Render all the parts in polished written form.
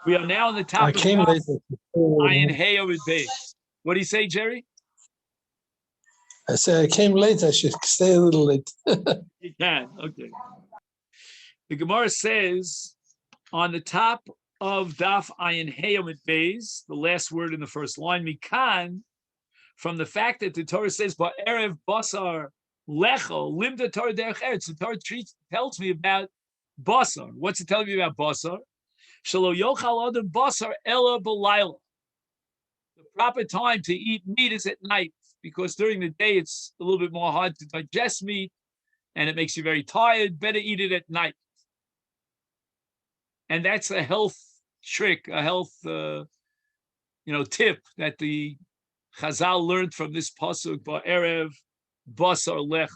We are now on the top I of came later. Ayin Heyo with base. What do you say, Jerry? I said I came late. I should stay a little late. You can. Okay. The Gemara says on the top of Daf Ayin Heyo with base, the last word in the first line, Mikan, from the fact that the Torah says, Ba'erev basar lecho limda Torah derech eretz. The Torah tells me about basar. What's it telling me about basar? Shelo yochal adam basar ela b'layla. The proper time to eat meat is at night, because during the day it's a little bit more hard to digest meat, and it makes you very tired. Better eat it at night. And that's a health trick, a health, tip that the Chazal learned from this pasuk, Ba'erev basar lech.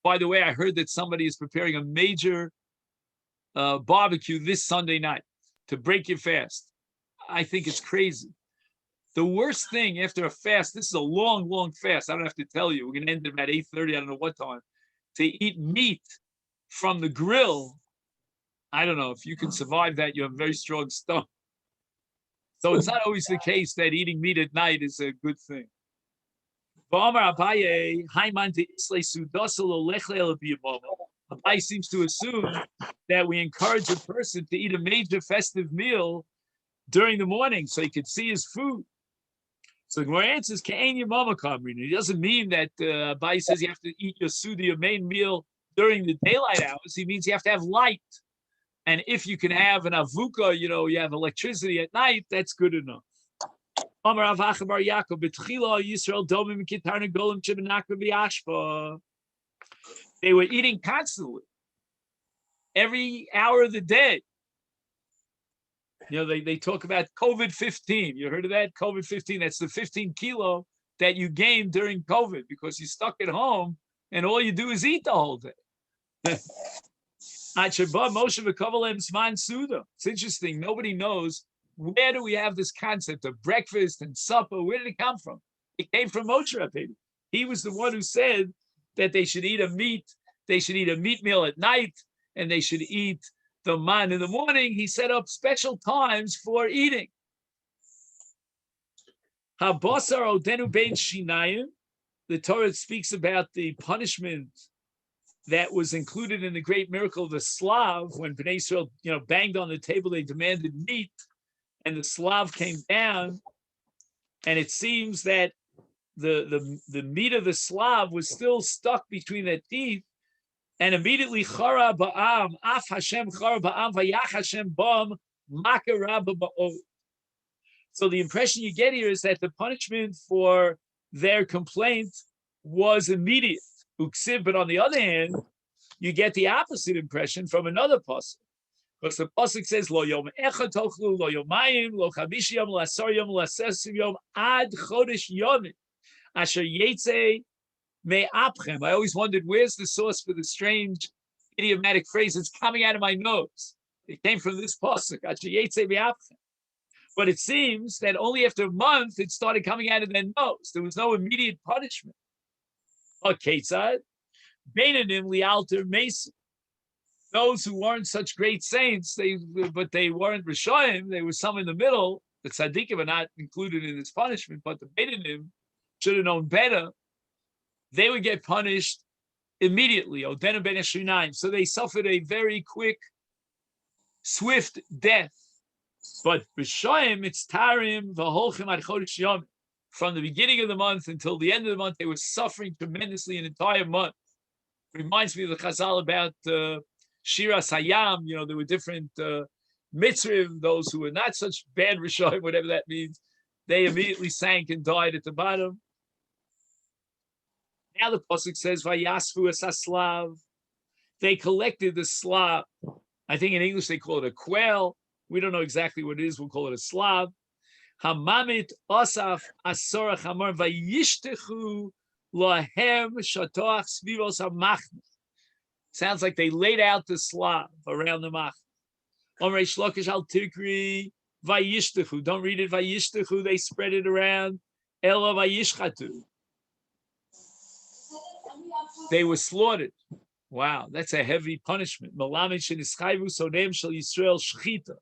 By the way, I heard that somebody is preparing a major barbecue this Sunday night to break your fast. I think it's crazy. The worst thing after a fast, this is a long, long fast. I don't have to tell you. We're going to end at about 8:30. I don't know what time. To eat meat from the grill, I don't know. If you can survive that, you have a very strong stomach. So it's not always the case that eating meat at night is a good thing. Abaye seems to assume that we encourage a person to eat a major festive meal during the morning so he could see his food. So the Gemara answers, it doesn't mean that Abaye says you have to eat your sudi, your main meal, during the daylight hours. He means you have to have light. And if you can have an avuka, you have electricity at night, that's good enough. They were eating constantly, every hour of the day. They talk about COVID-15. You heard of that? COVID-15, that's the 15 kilo that you gained during COVID because you're stuck at home and all you do is eat the whole day. It's interesting. Nobody knows, where do we have this concept of breakfast and supper? Where did it come from? It came from Moshe Rabbeinu. He was the one who said that they should eat a meat meal at night, and they should eat the man in the morning. He set up special times for eating. Habasar odenu bein shinayim. The Torah speaks about the punishment that was included in the great miracle of the Slav when Bnei Israel, banged on the table. They demanded meat, and the Slav came down, and it seems that the meat of the Slav was still stuck between their teeth, and immediately chara ba'am, af Hashem chara ba'am, vayach Hashem ba'am, makara ba'od. So the impression you get here is that the punishment for their complaint was immediate. But on the other hand, you get the opposite impression from another pasuk, because the pasuk says, "Lo yom echad tochlu, lo yomayim, lo chavish yom, lo asar yom, lo asesim yom, ad chodesh yomim, asher yetze me'apchem." I always wondered, where's the source for the strange idiomatic phrase? It's coming out of my nose. It came from this pasuk, asher yetze me'apchem. But it seems that only after a month it started coming out of their nose. There was no immediate punishment. Ketzad, Beinanim lialter Mason. Those who weren't such great saints, but they weren't Rishoyim, they were some in the middle. The tzaddikim are not included in this punishment, but the Beinanim should have known better. They would get punished immediately. Odenu ben Eshrinaim. So they suffered a very quick, swift death. But Rishoyim, it's Tarim, V'holchim ad Chodesh Yom. From the beginning of the month until the end of the month, they were suffering tremendously an entire month. Reminds me of the Chazal about Shira Sayam. There were different mitzvim, those who were not such bad Rishonim, whatever that means. They immediately sank and died at the bottom. Now the pasuk says, "Vayasvu es haslav." They collected the slav. I think in English they call it a quail. We don't know exactly what it is. We'll call it a slav. Hamamit Osaf Asora Chamor Vayishtechu Lahem Shatoach Svivos HaMachne. Sounds like they laid out the slav around the Machne. Omrei Shlokish Al Tikri Vayishtechu. Don't read it Vayishtechu. They spread it around. Ela Vayishchatu. They were slaughtered. Wow, that's a heavy punishment. Malamed Shenischayvu Sonem Shel Yisrael Shchita.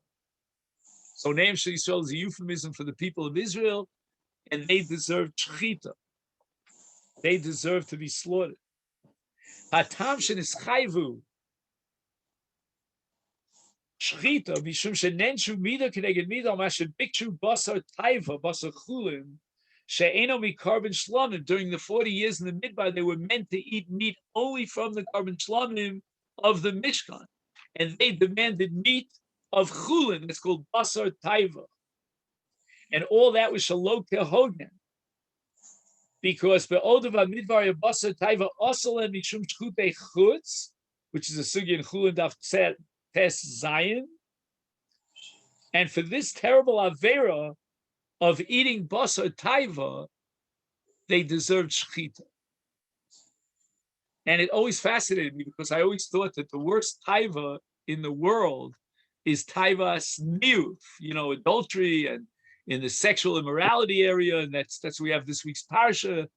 So Ne'em Shel Yisrael is a euphemism for the people of Israel, and they deserve shchita. They deserve to be slaughtered. Hatam shenischayvu shchita mishum shenenshu mida keneged mida mashe bikshu basar taiva basar chulin she'eno mikarban shlamim. During the 40 years in the midbar, they were meant to eat meat only from the karban shlamim of the Mishkan, and they demanded meat of chulin. It's called basar taiva, and all that was shalom kehogen. Because be'odava midvar basar taiva osalen mishum shchutei chutz, which is a sugi in chulin daf tes zayin, and for this terrible avera of eating basar taiva, they deserved shchita. And it always fascinated me because I always thought that the worst taiva in the world is taivas niuf, adultery and in the sexual immorality area, and that's we have this week's parsha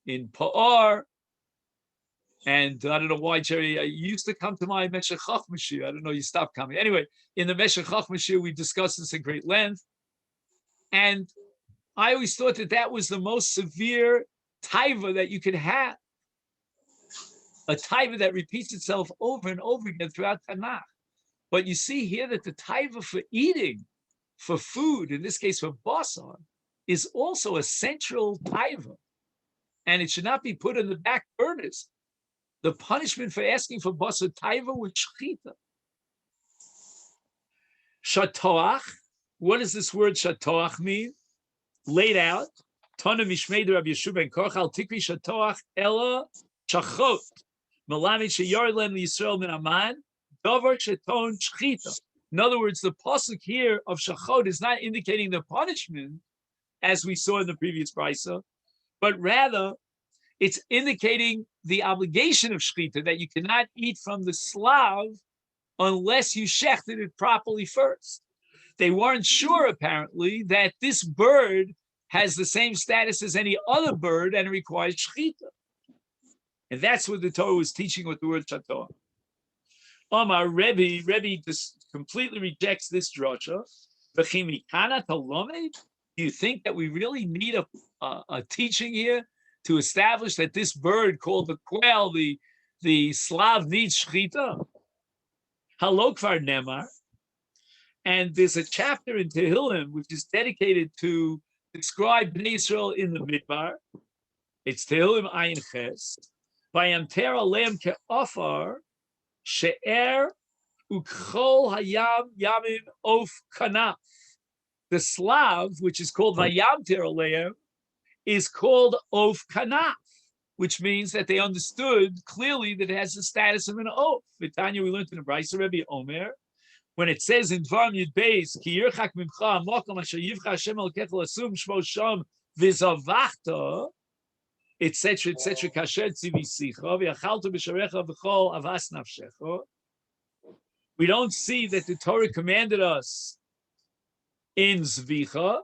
in Pa'ar. And I don't know why, Jerry, you used to come to my Meshech Chochmah Shir. I don't know, you stopped coming. Anyway, in the Meshech Chochmah Shir, we discussed this at great length. And I always thought that was the most severe taiva that you could have. A taiva that repeats itself over and over again throughout Tanakh. But you see here that the taiva for eating, for food, in this case for basar, is also a central taiva, and it should not be put on the back burners. The punishment for asking for basar taiva was shchita. Shatoach. What does this word shatoach mean? Laid out. Tana mishmei Rabbi Yeshua ben Korchal tikri shatoach ella chachot melamid sheyard lem Yisrael min aman davar sheton shchita. In other words, the pasuk here of shachot is not indicating the punishment, as we saw in the previous brisa, but rather it's indicating the obligation of shchita, that you cannot eat from the slav unless you shechted it properly first. They weren't sure, apparently, that this bird has the same status as any other bird and it requires shchita. And that's what the Torah was teaching with the word shatoach. Omar Rebbe just completely rejects this drasha. Do you think that we really need a teaching here to establish that this bird called the quail, the Slav, needs shchita? Halokvar Nemar. And there's a chapter in Tehillim which is dedicated to describe Bnei Israel in the Midbar. It's Tehillim Ayin Ches. Vayamter aleim ke'ofar she'er u'kchol hayam yamin of kanaf. The Slav, which is called Vayamter aleim, is called of kanaf, which means that they understood clearly that it has the status of an oath. Vitanya, we learned in the Brisa Rebbe Omer, when it says in Dvarim Yud Beis, Ki yirchak mimcha mokom asher yivcha Hashem Elokecha lasum shmo sham v'zavachta, etc., etc., kasher tzivisicha v'yachalta b'sharecha v'chol avas nafshecha. We don't see that the Torah commanded us in Zvicha,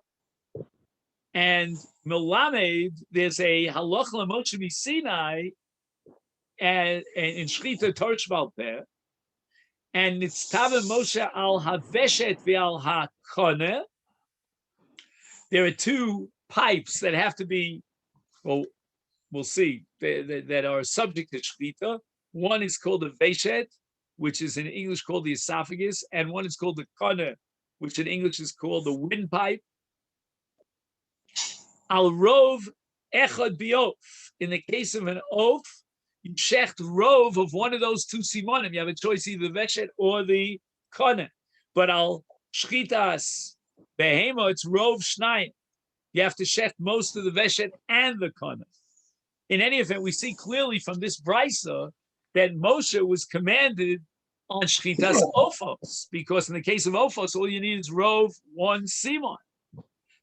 and Melamed, there's a halach l'moshe misinai and in Shchita Torah Shebal Peh, and it's Tava Moshe al Haveshet ve'al HaKoneh. There are two pipes that have to be, well, we'll see, that are subject to Shchita. One is called the Veshet, which is in English called the esophagus, and one is called the Koneh, which in English is called the windpipe. Al rov echad biof. In the case of an oath, you shecht rov of one of those two simonim. You have a choice, either the veshet or the koneh. But al shchitas behema, it's rov shnayim. You have to shecht most of the veshet and the koneh. In any event, we see clearly from this brisa that Moshe was commanded on shchitas ophos, because in the case of ophos, all you need is rov, one simon.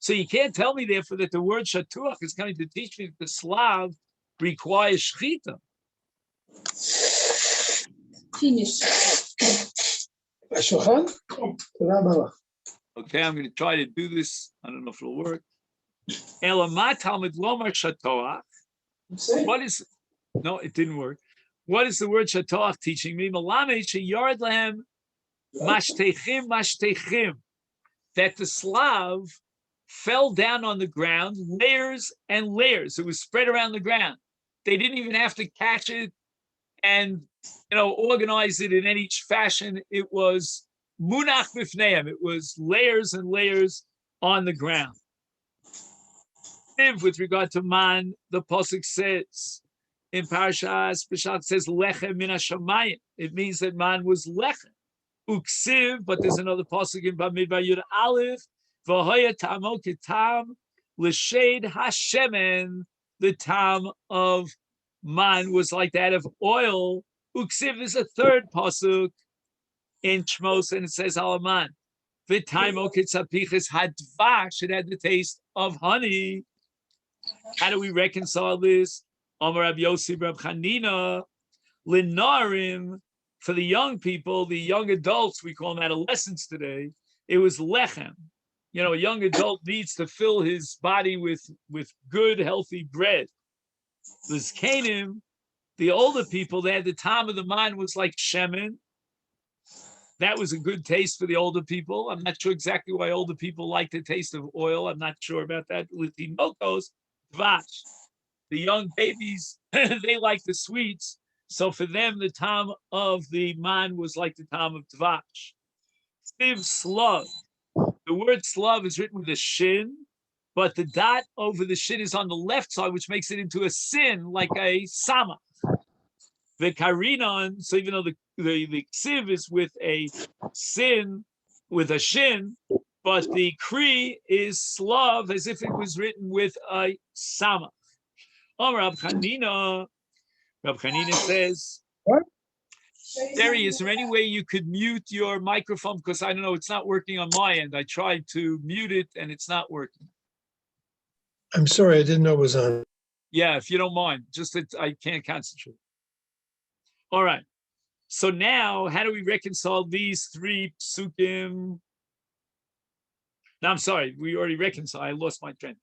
So you can't tell me, therefore, that the word shatuach is coming to teach me that the Slav requires shchita. Finish. Okay, I'm going to try to do this. I don't know if it'll work. Elamat Talmud Lomar shatoach. What is? No, it didn't work. What is the word shatoach teaching me? Malamed sheyard lehem mashtechim mashtechim. that the slav fell down on the ground, layers and layers. It was spread around the ground. They didn't even have to catch it and organize it in any fashion. It was munach bifneim. It was layers and layers on the ground. With regard to man, the pasuk says in Parashas Beshat says lechem min hashamayim. It means that man was lechem. Uksiv, but there's another pasuk in Bamidbar Yud Aleph. V'hoya tamo kitam l'shed hashemen. The tam of man was like that of oil. Uksiv is a third pasuk in Shmos, and it says alaman. V'taimo kitzapiches hadvash. It had the taste of honey. How do we reconcile this? Amar Rab Yossi Rab Chanina Linarim. For the young people, the young adults, we call them adolescents today, it was lechem. A young adult needs to fill his body with good, healthy bread. The zkanim, the older people, they had the time of the mind was like shemen. That was a good taste for the older people. I'm not sure exactly why older people like the taste of oil. I'm not sure about that. Litinokos, dvash. The young babies, they like the sweets. So for them, the time of the man was like the time of dvash. Siv slav. The word slav is written with a shin, but the dot over the shin is on the left side, which makes it into a sin, like a sama. The karinon, so even though the ksiv is with a sin, with a shin, but the kri is slav, as if it was written with a sama. Rab Chanina says, Terry, is there any way you could mute your microphone? Because I don't know, it's not working on my end. I tried to mute it and it's not working. I'm sorry, I didn't know it was on. Yeah, if you don't mind, just that I can't concentrate. All right. So now, how do we reconcile these three psukim? No, I'm sorry, we already reconciled. I lost my train.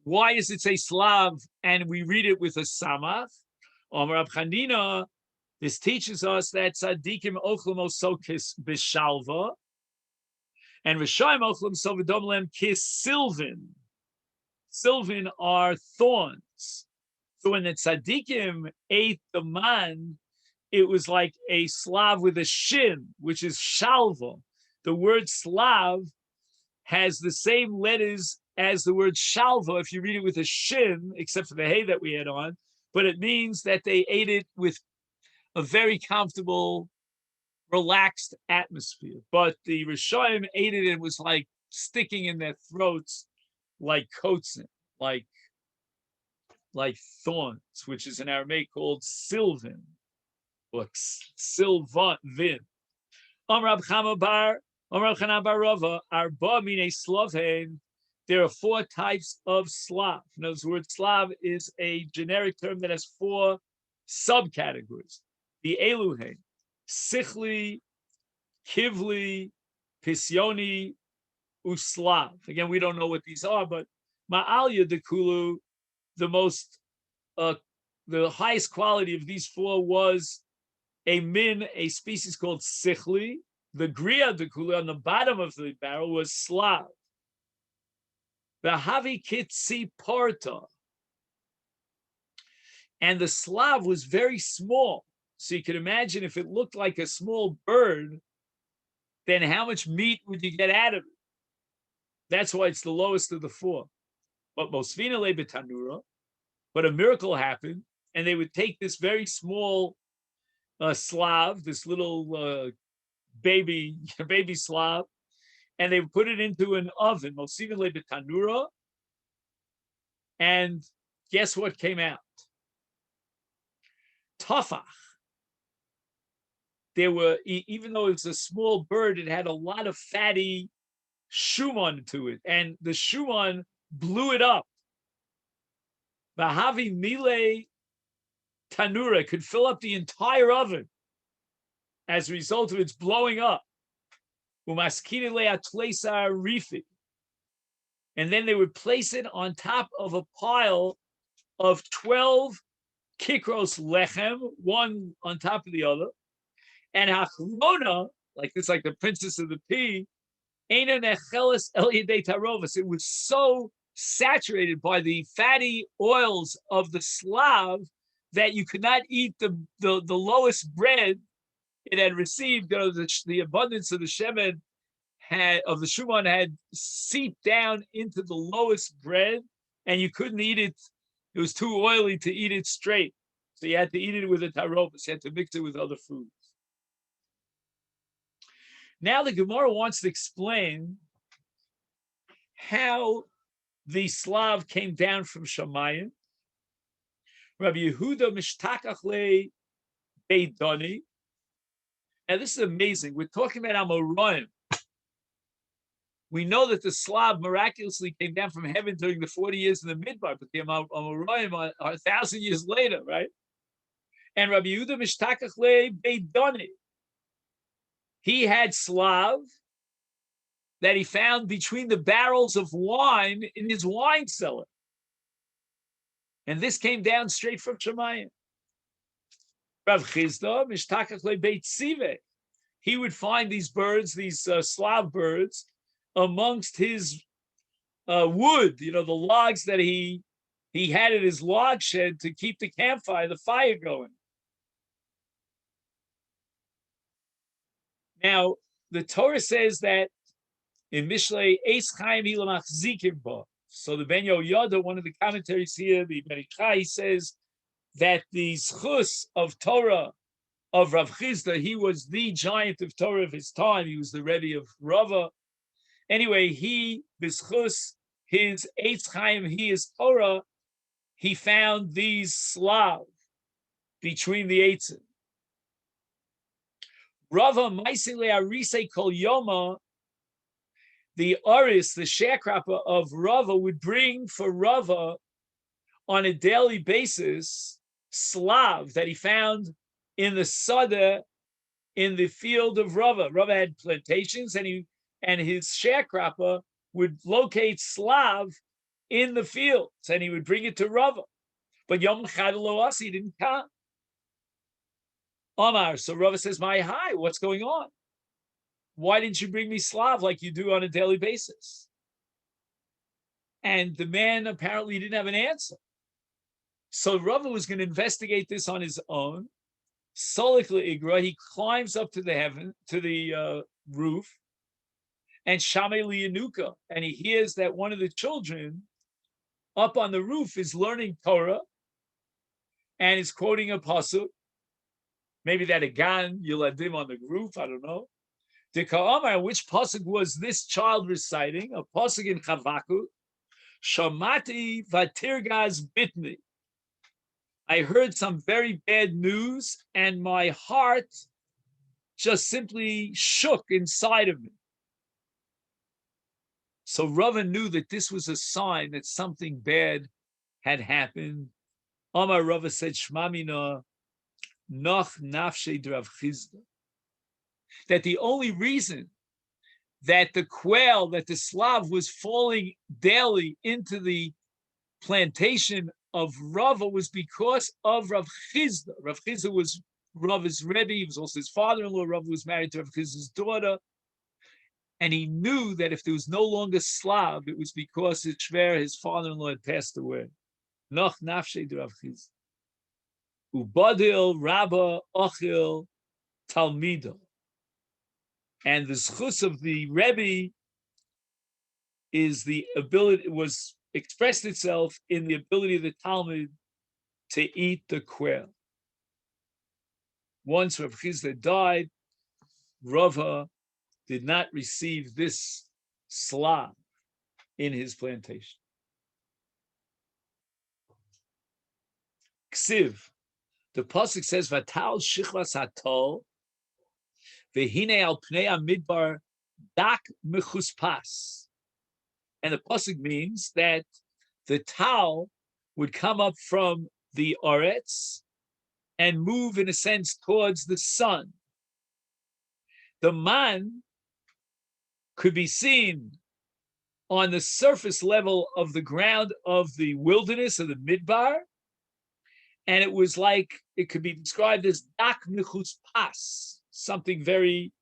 Why does it say Slav and we read it with a samach? Rab Chanina, this teaches us that tzaddikim ochlem osokis b'shalva, and Rishayim ochlem sovadomlem kis silvan. Silvan are thorns. So when the tzaddikim ate the man, it was like a Slav with a shin, which is shalva. The word Slav has the same letters as the word shalva if you read it with a shin, except for the hay that we had on, but it means that they ate it with a very comfortable, relaxed atmosphere. But the Rishonim ate it and it was like sticking in their throats like kotzin, like thorns, which is in Aramaic called silvan, or silvin. Amrab Chamabar, Amrab Chanabar Rava, Arba mine Slovhen. There are 4 types of Slav. In other words, the word Slav is a generic term that has 4 subcategories. The Eluhen, Sichli, Kivli, Pisyoni, Uslav. Again, we don't know what these are, but Ma'alya Dekulu, the highest quality of these 4 was a species called Sichli. The Griya Dekulu on the bottom of the barrel was Slav. The Havi Kitsi Porta. And the Slav was very small. So you can imagine if it looked like a small bird, then how much meat would you get out of it? That's why it's the lowest of the 4. But Mosvina le betanura, but a miracle happened, and they would take this very small Slav, this little baby Slav, and they would put it into an oven, Mosvina le betanura, and guess what came out? Tafach. There were, even though it's a small bird, it had a lot of fatty shuman to it, and the shuman blew it up. Vahavi mile tanura could fill up the entire oven as a result of its blowing up. Umaskine le'atlesa rifi, and then they would place it on top of a pile of 12 kikros lechem, one on top of the other. And Hachrona, like this, like the princess of the pea, Eina necheles el yedei tarovas. It was so saturated by the fatty oils of the Slav that you could not eat the lowest bread it had received. The abundance of the shemen of the shuman had seeped down into the lowest bread, and you couldn't eat it. It was too oily to eat it straight. So you had to eat it with a tarovas. You had to mix it with other foods. Now the Gemara wants to explain how the Slav came down from Shamayim. Rabbi Yehuda mishtakach le beidoni. Now this is amazing. We're talking about Amoraim. We know that the Slav miraculously came down from heaven during the 40 years in the Midbar, but the Amoraim are 1,000 years later, right? And Rabbi Yehuda mishtakach le beidoni. He had Slav that he found between the barrels of wine in his wine cellar. And this came down straight from Shemayim. Rav Chizda, Mishtakach leBeit Sive. He would find these birds, these Slav birds, amongst his wood, the logs that he had at his log shed to keep the campfire, the fire going. Now, the Torah says that in Mishlei, Eis Chaim Hilamach Zikim Ba. So the Ben Yoda, one of the commentaries here, the Merichai, he says that the Zchus of Torah of Rav Chizda, he was the giant of Torah of his time. He was the Rebbe of Rava. Anyway, he, B'Zchus, his Eitz Chaim, his Torah, he found these Slav between the Eitzim. Rava Maisile Arise Kol Yoma, the Aris, the sharecropper of Rava, would bring for Rava on a daily basis Slav that he found in the Sada, in the field of Rava. Rava had plantations, and his sharecropper would locate Slav in the fields, and he would bring it to Rava. But Yom Chad Lo Asi, he didn't come. Omar, so Rava says, "My hi, what's going on? Why didn't you bring me Slav like you do on a daily basis?" And the man apparently didn't have an answer. So Rava was going to investigate this on his own. Solik Igra, he climbs up to the roof, and Shamei Liyanuka, and he hears that one of the children up on the roof is learning Torah and is quoting a pasuk. Maybe that again, Yiladim on the roof, I don't know. The Ka'amar, which pasuk was this child reciting? A pasuk in Chavaku. Shamati vatirgaz bitni. I heard some very bad news, and my heart just simply shook inside of me. So Rava knew that this was a sign that something bad had happened. Amar Rava said, Shmamina noch nafshe drav chizda. That the only reason that the quail, that the Slav was falling daily into the plantation of Rava was because of Rav Chizda. Rav Chizda was Rava's Rebbe. He was also his father-in-law. Rava was married to Rav Chizda's daughter. And he knew that if there was no longer Slav, it was because his Shver, his father-in-law, had passed away. Noch nafshe Rav Chizda. Ubadil Rabba Ochil Talmido. And the zchus of the Rebbe is the ability, expressed itself in the ability of the Talmud to eat the quail. Once Rav Chizda died, Rava did not receive this slav in his plantation. Ksiv, the pasuk says, "Vatal shichvas hatol, vehine al pnei midbar dak mechuspas," and the pasuk means that the tal would come up from the oretz and move, in a sense, towards the sun. The man could be seen on the surface level of the ground of the wilderness of the midbar, and it was like, it could be described as dak michus pas, something very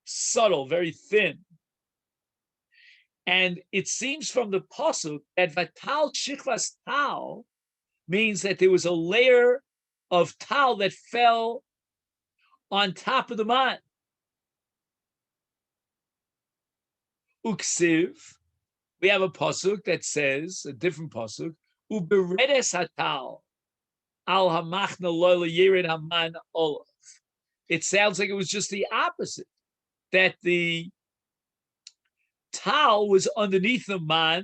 subtle, very thin. And it seems from the pasuk that vatal shichvas tal means that there was a layer of tal that fell on top of the man. Uksiv, we have a pasuk that says, a different pasuk, uberedes hatal al hamachna lo yered haman olav. It sounds like it was just the opposite, that the tal was underneath the man,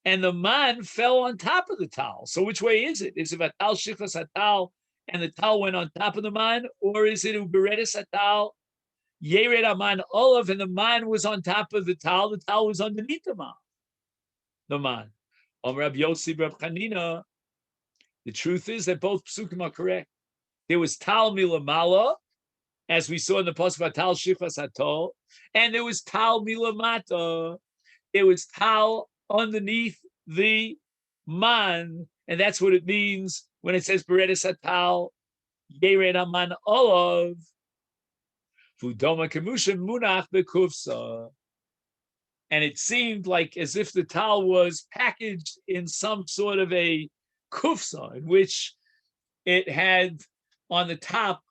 and the man fell on top of the tal. So which way is it? Is it vatal shichas hatal, and the tal went on top of the man, or is it uberedes hatal yered haman olav, and the man was on top of the tal was underneath the man? The man. Rab Yossi, Rab Chanina. The truth is that both psukim are correct. There was tal milamala, as we saw in the pasuk tal shichas hatol, and there was tal milamata. There was tal underneath the man, and that's what it means when it says beredes hatal yered haman olav v'udoma kemusha munach bekufsa. And it seemed like as if the tal was packaged in some sort of a kufsa, in which it had on the top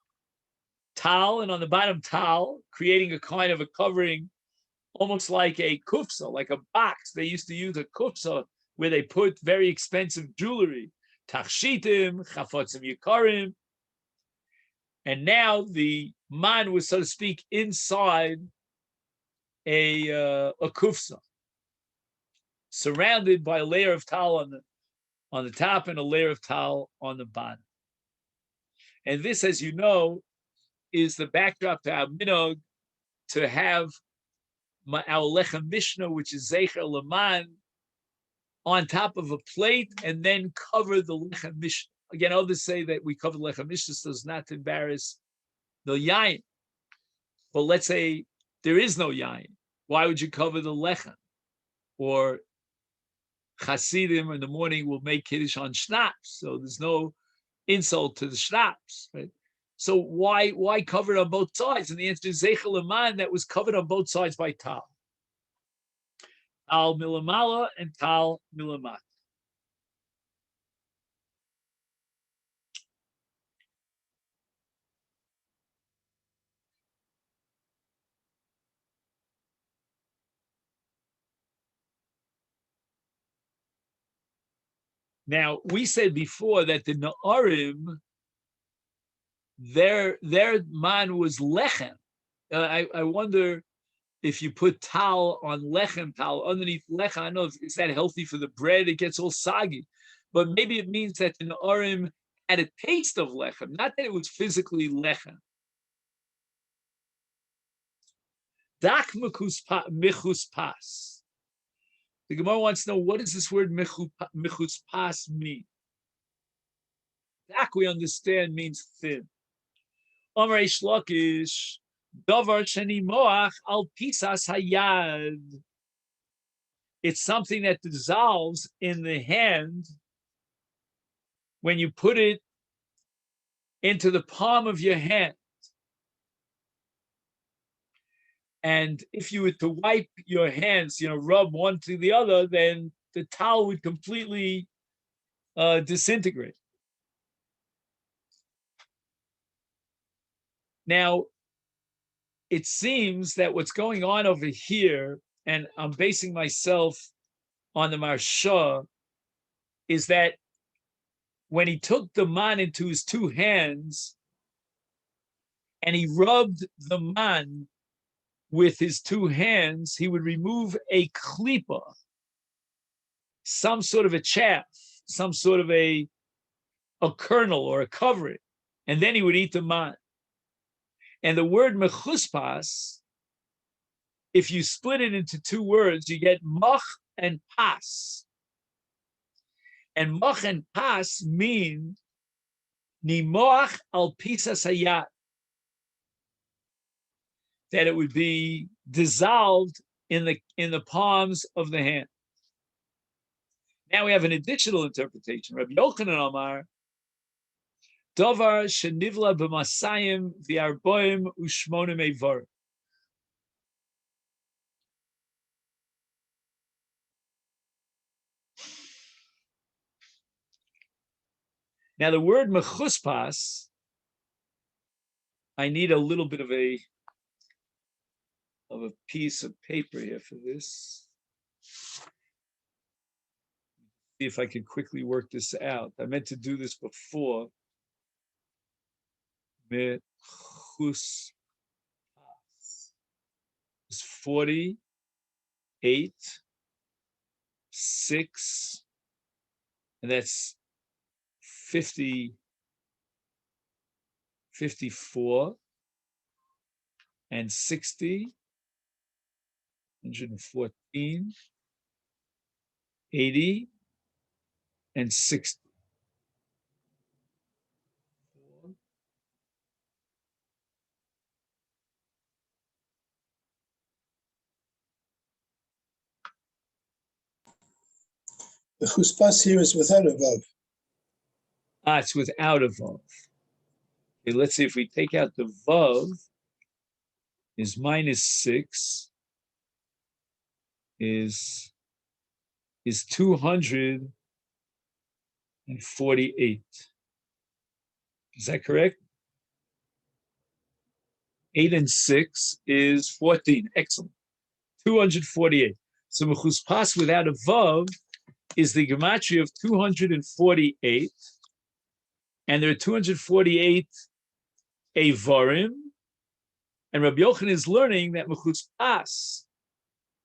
tal and on the bottom tal, creating a kind of a covering, almost like a kufsa, like a box. They used to use a kufsa where they put very expensive jewelry, tachshitim, chafotzim yikarim. And now the man was, so to speak, inside a kufsa, surrounded by a layer of tal on the top and a layer of tal on the bottom. And this, as you know, is the backdrop to our minog, to have our lechem mishnah, which is zecher leman, on top of a plate, and then cover the lechem mishnah. Again, others say that we cover the lechem mishnah so as not to embarrass the yain. But let's say there is no yain. Why would you cover the lechem? Or Hasidim in the morning will make kiddush on schnapps, so there's no insult to the schnapps, right? So why cover it on both sides? And the answer is Zeichel Leman, that was covered on both sides by tal. Tal milamala and tal milamat. Now, we said before that the Na'arim, their man was lechem. I wonder if you put tal on lechem, tal underneath lechem. I don't know is that healthy for the bread? It gets all soggy. But maybe it means that the Na'arim had a taste of lechem, not that it was physically lechem. Dak michus pas. The Gemara wants to know, what does this word michus pas mean? Dak, we understand, means thin. Amrei Shlokish, davar sheni moach al pisas hayad. It's something that dissolves in the hand when you put it into the palm of your hand. And if you were to wipe your hands, rub one to the other, then the towel would completely disintegrate. Now, it seems that what's going on over here, and I'm basing myself on the Marsha, is that when he took the man into his two hands and he rubbed the man with his two hands, he would remove a klipa, some sort of a chaff, some sort of a kernel or a covering, and then he would eat the man. And the word mechuspas, if you split it into two words, you get mach and pas. And mach and pas mean nimoach al pisas hayat, that it would be dissolved in the palms of the hand. Now we have an additional interpretation. Rabbi Yochanan Amar, Dovar shenivla b'masayim v'arboim u'shmonim eivar. Now the word mechuspas, I need a little bit of a piece of paper here for this. See if I can quickly work this out. I meant to do this before. Mechuspas is 48, 6, and that's 50, 54, and 60, 114, 80, and 60. The chuspas here is without a vav. It's without a vav. Okay, let's see if we take out the vav, is -6, is 248. Is that correct? 8 and 6 is 14. Excellent. 248. So mechuspas without a vav is the gematria of 248, and there are 248 avarim, and Rabbi Yochanan is learning that mechuspas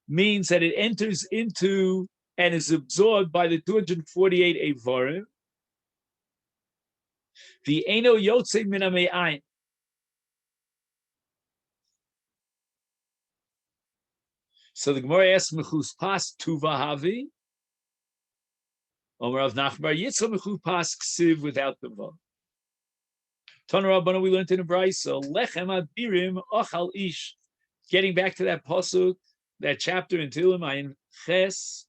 means that it enters into and is absorbed by the 248 avarim. The eno yotze min hame'ayin. So the Gemara asks mechuspas tuvahavi. Omer Rav Nachman bar Yitzchak mechuspas ksiv without the vav. Tana Rabbana, we learned in a brayso lechem abirim ochal ish. Getting back to that pasuk, that chapter in Tehillim Ayin Ches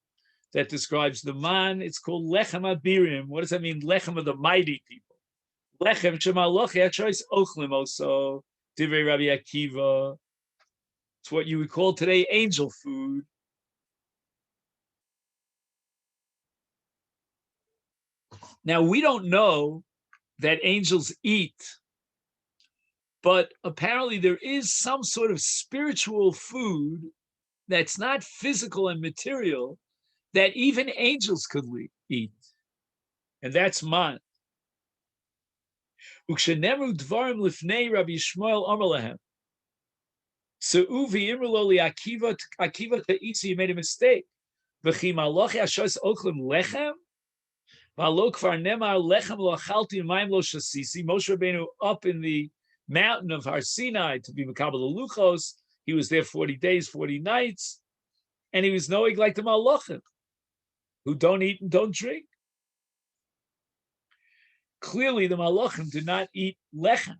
that describes the man, it's called lechem abirim. What does that mean? Lechem of the mighty people. Lechem shemalochi achois ochlim also divrei Rabbi Akiva. It's what you would call today angel food. Now we don't know that angels eat, but apparently there is some sort of spiritual food that's not physical and material that even angels could eat, and that's man. Ukshenemru dvarim lifnei Rabbi Yishmael Amar lahem. So Uvi Imruloli Akiva Ta'isi, you made a mistake. V'chi malachi ashos ochlim lechem. V'alo kvar nemar lechem lo achalti mayim lo shasisi. Moshe Rabbeinu up in the mountain of Har Sinai to be Mekabel Luchos. He was there 40 days, 40 nights, and he was knowing like the malachim, who don't eat and don't drink. Clearly, the malachim did not eat lechem.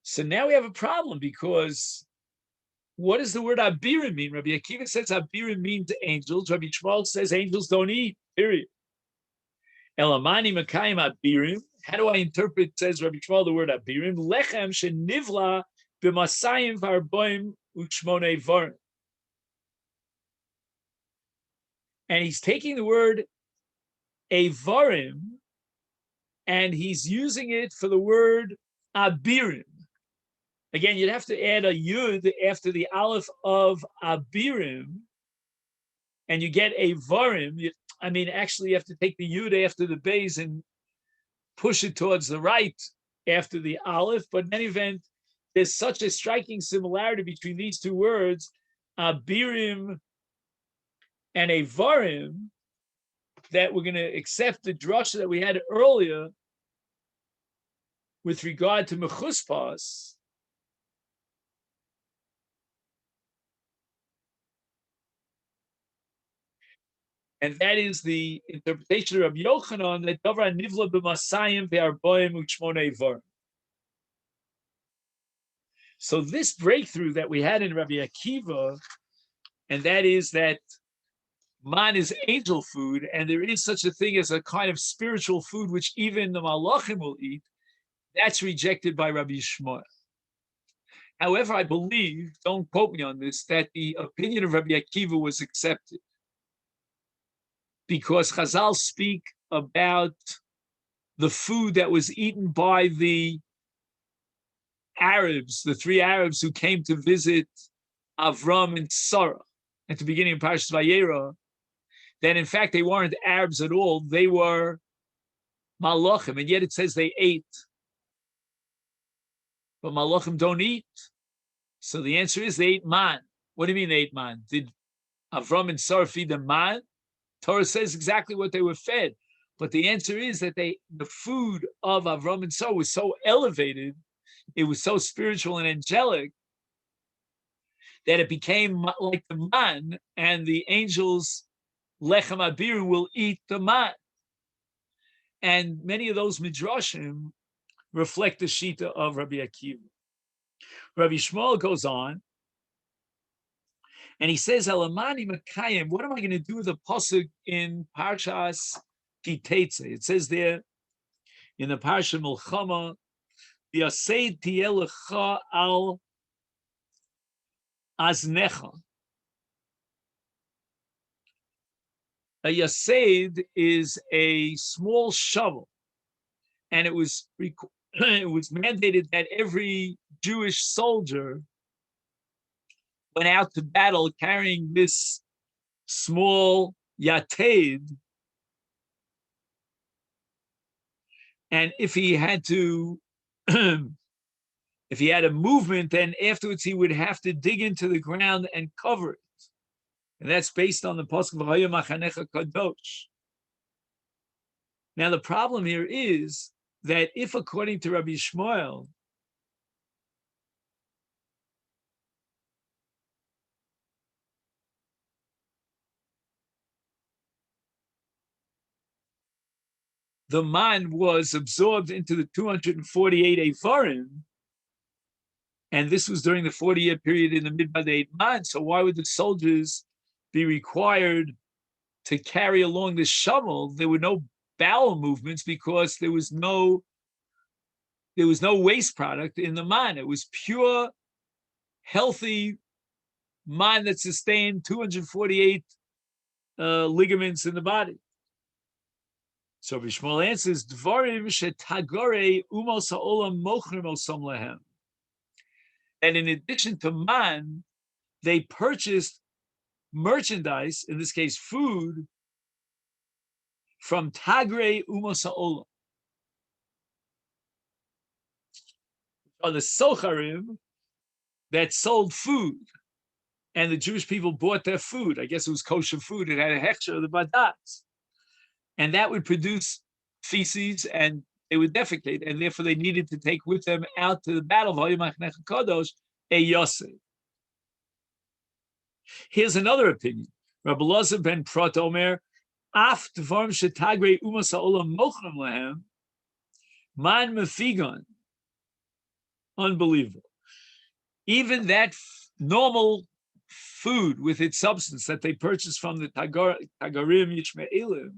So now we have a problem, because what does the word abirim mean? Rabbi Akiva says abirim mean to angels. Rabbi Shmuel says angels don't eat, period. Elamani makayim abirim. How do I interpret, says Rabbi Shmuel, the word abirim? Lechem shenivla b'masayim v'arboim uchshmonei varim. And he's taking the word avarim and he's using it for the word abirim. Again, you'd have to add a yud after the aleph of abirim, and you get a varim. Actually, you have to take the yud after the beis and push it towards the right after the aleph. But in any event, there's such a striking similarity between these two words, abirim and a varim, that we're going to accept the drasha that we had earlier with regard to mechuspas. And that is the interpretation of Rabbi Yochanan that Davra Nivla b'Masayim ve'arboim uchshmonei varim. So this breakthrough that we had in Rabbi Akiva, and that is that man is angel food, and there is such a thing as a kind of spiritual food which even the malachim will eat, that's rejected by Rabbi Shmuel. However, I believe, don't quote me on this, that the opinion of Rabbi Akiva was accepted because Chazal speak about the food that was eaten by the Arabs, the three Arabs who came to visit Avram and Sarah at the beginning of Parashat Vayera, that in fact they weren't Arabs at all, they were Malachim, and yet it says they ate. But Malachim don't eat. So the answer is they ate man. What do you mean they ate man? Did Avram and Sarah feed them man? Torah says exactly what they were fed. But the answer is that the food of Avram and Sarah was so elevated, it was so spiritual and angelic, that it became like the man, and the angels, Lechem Abiru, will eat the man. And many of those midrashim reflect the shita of Rabbi Akiva. Rabbi Shmuel goes on, and he says, "Elamani Makayim." What am I going to do with the pasuk in Parshas Kitetze? It says there in the Parsha Milchama, "V'yasei tiyeh lecha al aznecha." A yased is a small shovel, and it was mandated that every Jewish soldier went out to battle carrying this small yated, and if he had to, if he had a movement, then afterwards he would have to dig into the ground and cover it. And that's based on the pasuk of V'haya Machanecha Kadosh. Now the problem here is that if, according to Rabbi Shmuel, the man was absorbed into the 248 Evarim, and this was during the 40-year period in the Midbar man, so why would the soldiers be required to carry along this shovel? There were no bowel movements because there was no waste product in the man. It was pure, healthy man that sustained 248 ligaments in the body. So Bishmuel answers, Dvarim shetagore umos ha'olam mochrim osam lehem. And in addition to man, they purchased merchandise, in this case food, from Tagre Umos Ha'olam, or the Socharim that sold food, and the Jewish people bought their food. I guess it was kosher food. It had a hechsher of the badatz, and that would produce feces, and they would defecate, and therefore they needed to take with them out to the battle. Here's another opinion. Rabbi Elazar ben Prot Omer, Af dvarm shetagre umas ha'olam mochrim lehem, man mefigon. Unbelievable. Even that normal food with its substance that they purchased from the Tagarim Yishmaelim,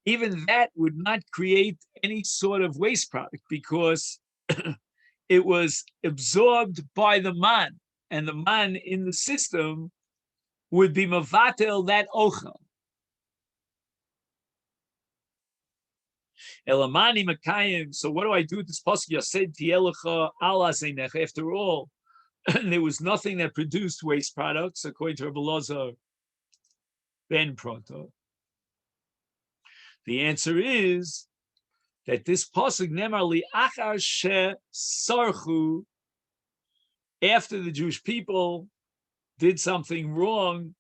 even that would not create any sort of waste product because it was absorbed by the man, and the man in the system would be mavatel that ochel. Elamani makayim. So what do I do with this pasuk? Yased tielecha al azenecha. After all, there was nothing that produced waste products, according to Rabbi Elazar ben Proto. The answer is that this pasuk nemar li achar she sarchu, after the Jewish people did something wrong,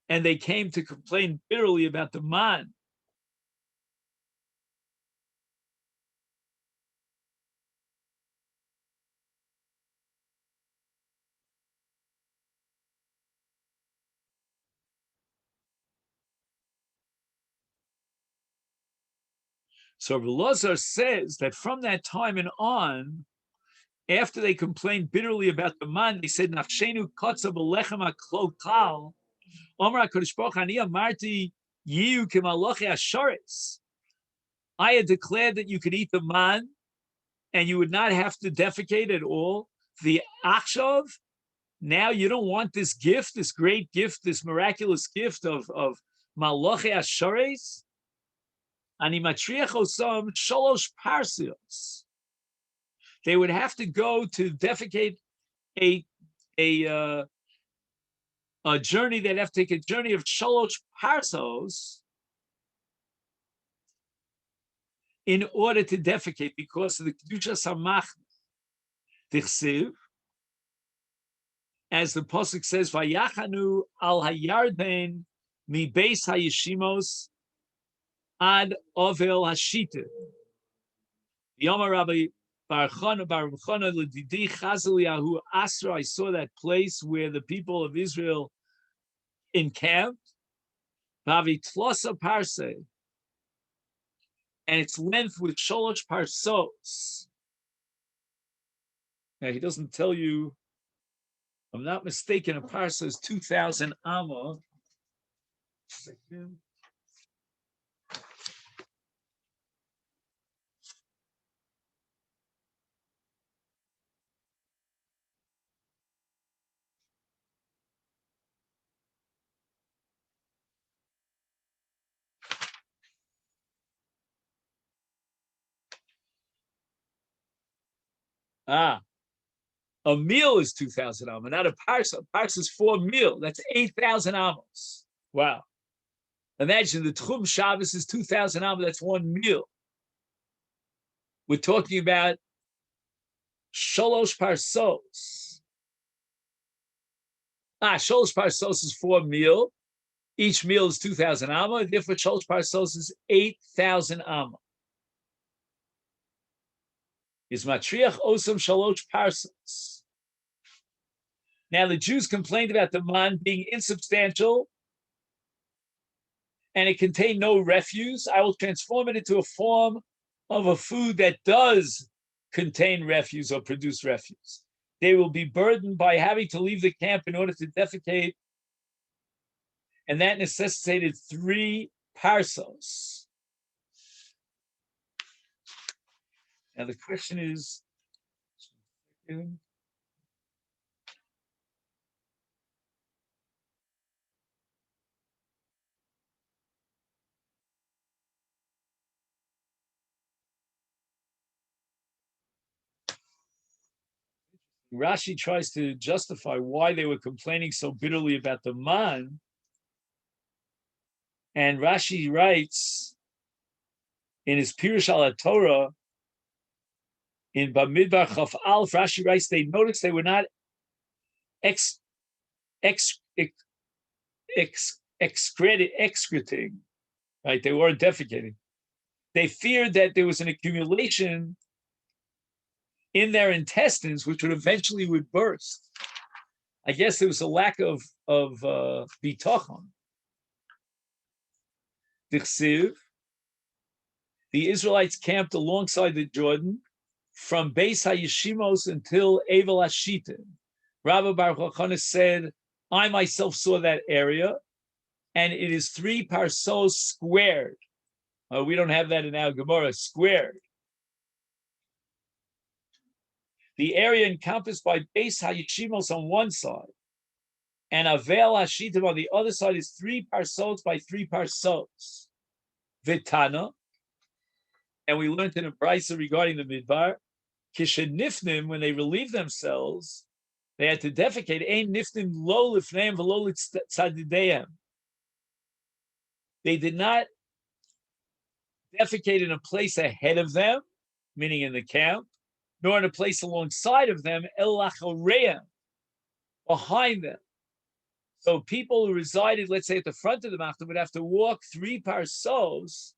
and they came to complain bitterly about the man. So Rabbi Elazar says that from that time and on, after they complained bitterly about the man, they said, "Nafshenu kotza b'lechem haklokal, Omar HaKadosh Baruch Ani amarti yiyu k'malochi hasharetz." I had declared that you could eat the man, and you would not have to defecate at all. The Akshav, now you don't want this gift, this great gift, this miraculous gift of Maloche Ashares. Ani matriach osam shalosh parsios. They would have to go to defecate a journey. They'd have to take a journey of shalosh parsos in order to defecate because of the kedusha samach tichsiv, as the pasuk says, "Vayachanu al hayarden mi beis hayishimos ad ovel hashita." Yoma Rabbi Barchana Ledidi Chazaliyahu Asra. I saw that place where the people of Israel encamped. Bavi Tlosa Parse, and its length with Sholosh Parsos. Now he doesn't tell you. If I'm not mistaken, a parsa is 2,000 amma. A meal is 2,000 amos, not a parsa. A parsa is 4 meal. That's 8,000 amos. Wow. Imagine the Tchum Shabbos is 2,000 amos. That's 1 meal. We're talking about Sholosh Parsos. Sholosh Parsos is 4 meal. Each meal is 2,000 amos. Therefore, Sholosh Parsos is 8,000 amos. Is matriach osam shalosh parsos. Now the Jews complained about the man being insubstantial and it contained no refuse. I will transform it into a form of a food that does contain refuse or produce refuse. They will be burdened by having to leave the camp in order to defecate, and that necessitated 3 parsos. Now the question is, Rashi tries to justify why they were complaining so bitterly about the man. And Rashi writes in his Pirush al Torah, in Bamidbar Chaf Alf, Rashi writes they noticed they were not excreting, right? They weren't defecating. They feared that there was an accumulation in their intestines, which would burst. I guess there was a lack of bitachon. The Israelites camped alongside the Jordan from Beis HaYeshimos until Evel HaShitim. Rabbi Baruch HaChana said, I myself saw that area, and it is 3 parsos squared. We don't have that in our Gemara, squared. The area encompassed by Beis HaYeshimos on one side, and Avel HaShitim on the other side is 3 parsos by 3 parsos. Vitana, and we learned in a brisa regarding the Midbar, Kishenifnim, when they relieved themselves, they had to defecate. Ein nifnim lo lifneim v'lo tzadideim. They did not defecate in a place ahead of them, meaning in the camp, nor in a place alongside of them, el lachoreim, behind them. So people who resided, let's say, at the front of the mountain would have to walk 3 parsos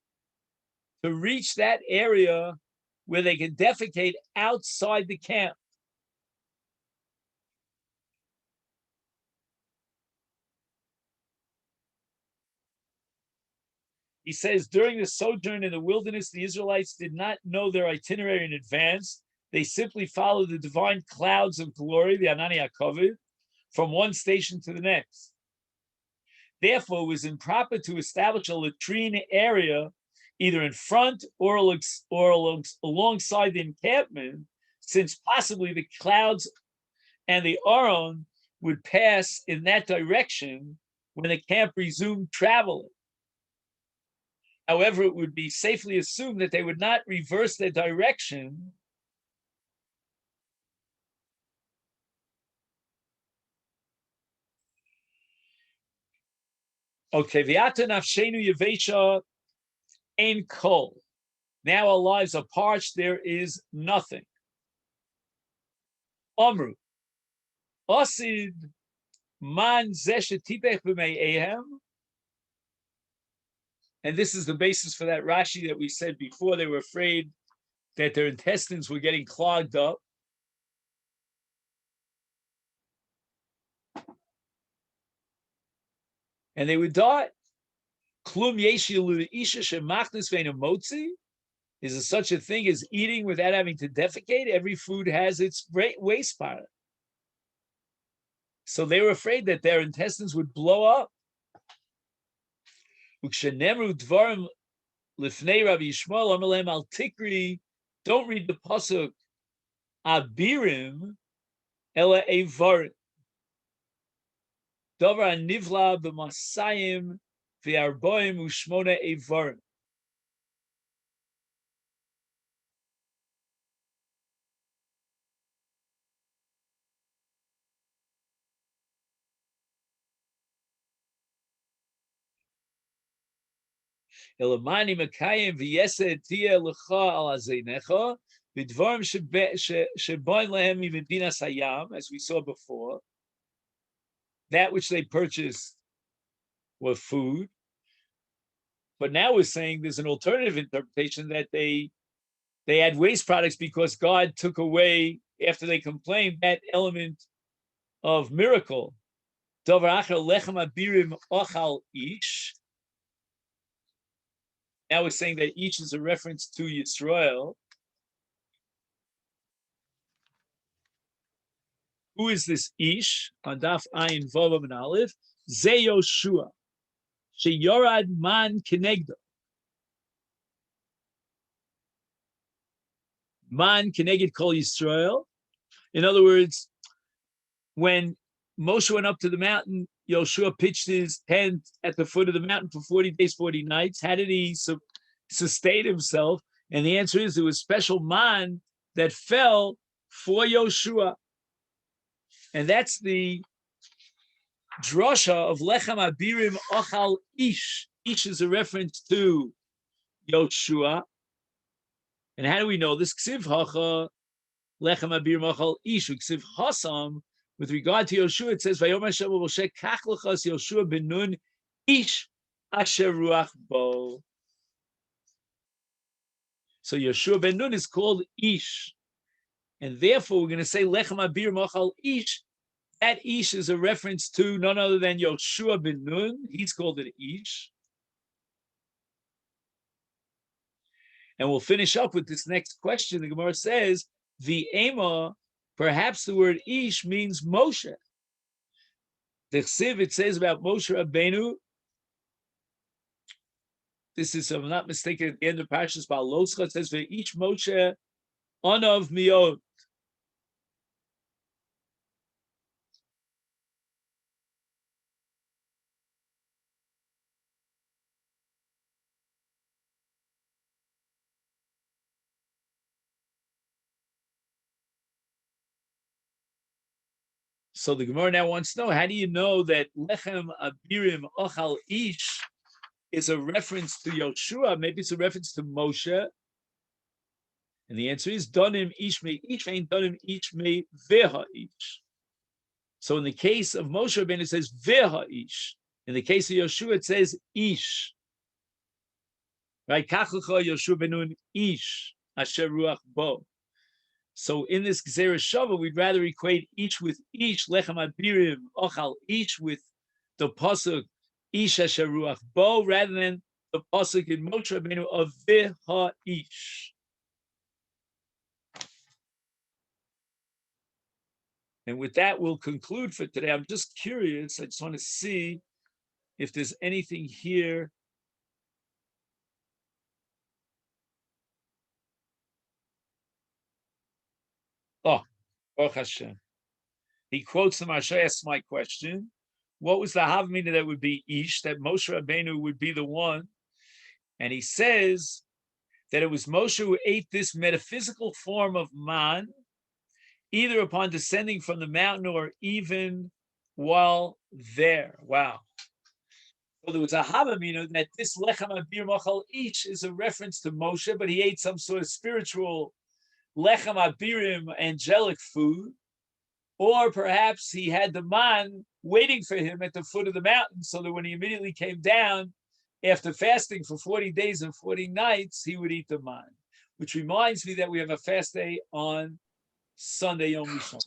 to reach that area where they can defecate outside the camp. He says, during the sojourn in the wilderness, the Israelites did not know their itinerary in advance. They simply followed the divine clouds of glory, the Anani HaKavod, from one station to the next. Therefore, it was improper to establish a latrine area either in front or alongside the encampment, since possibly the clouds and the Aron would pass in that direction when the camp resumed traveling. However, it would be safely assumed that they would not reverse their direction Okay, V'ata nafshenu yevesha ein kol. Now our lives are parched, there is nothing. Omru, osid man zeshetipech b'mei ehem. And this is the basis for that Rashi that we said before. They were afraid that their intestines were getting clogged up. And they would die. Klum yeshilu isha shemachnis ve'nemotzi. Is there such a thing as eating without having to defecate? Every food has its waste product. So they were afraid that their intestines would blow up. Ukshenemru dvarim lifnei Rabbi Yishmael amalem al tikri. Don't read the pasuk abirim ela evarim. Davar nivla b'masayim v'arboim u'shmona evarim. Elamani makayim v'yesed tia lecha al azeinecha v'dvarim sheboin lehem mimedinas hayam, as we saw before. That which they purchased was food. But now we're saying there's an alternative interpretation that they had waste products because God took away, after they complained, that element of miracle. Davar acher lechem abirim ochal ish. Now we're saying that each is a reference to Yisrael. Who is this ish? On daf ayin vav and aleph. Ze Yoshua. Sheyorad man kenegdo. Man keneged kol Yisrael. In other words, when Moshe went up to the mountain, Yoshua pitched his tent at the foot of the mountain for 40 days, 40 nights. How did he sustain himself? And the answer is there was special man that fell for Yoshua. And that's the drasha of Lechem Abirim Ochal Ish. Ish is a reference to Yoshua. And how do we know this? Ksiv Hacha Lechem Abirim Ochal Ish. Ksiv Hasam. With regard to Yoshua, it says, "Vayom Hashem Moshe kach lechas Yoshua ben Nun ish asher ruach bo." So Yoshua ben Nun is called ish, and therefore we're going to say lechem abir machal ish. That ish is a reference to none other than Yoshua ben Nun. He's called an ish, and we'll finish up with this next question. The Gemara says, "The ema." Perhaps the word ish means Moshe. The Chsiv, it says about Moshe Rabbeinu. This is, if I'm not mistaken, at the end of Parshas Baloscha, it says, "Ve'ish Moshe onav miod." So the Gemara now wants to know, how do you know that Lechem Abirim Ochal Ish is a reference to Yoshua? Maybe it's a reference to Moshe. And the answer is, Donim Ish Me Ish, ain't Donim Ish Me Veha Ish. So in the case of Moshe Rabbeinu, it says Veha Ish. In the case of Yoshua, it says Ish. Right? Kachlecha Yoshua Benun Ish, Asher Ruach Bo. So in this Gzera Shava, we'd rather equate each with each, Lechem Abirim, Ochal, each with the pasuk Ish Asher Ruach Bo, rather than the pasuk in Moshe Rabbeinu of Veha Ish. And with that, we'll conclude for today. I'm just curious. I just want to see if there's anything here Baruch Hashem. He quotes the Marsha, asks my question. What was the Havamina that would be Ish, that Moshe Rabbeinu would be the one? And he says that it was Moshe who ate this metaphysical form of man, either upon descending from the mountain or even while there. Wow. So there was a Havamina that this Lechem Abir Machal Ish is a reference to Moshe, but he ate some sort of spiritual Lechem Abirim, angelic food. Or perhaps he had the man waiting for him at the foot of the mountain, so that when he immediately came down after fasting for 40 days and 40 nights, he would eat the man. Which reminds me that we have a fast day on Sunday, Yom Rishon.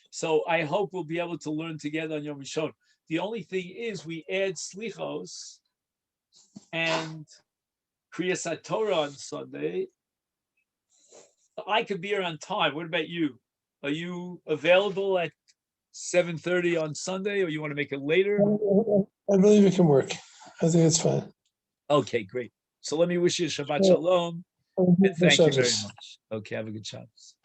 So I hope we'll be able to learn together on Yom Rishon. The only thing is we add Slichos and Kriyas HaTorah on Sunday. I could be here on time. What about you? Are you available at 7:30 on Sunday, or you want to make it later? I believe it can work. I think it's fine. Okay, great. So let me wish you Shabbat Shalom, and thank you very much. Okay, have a good Shabbos.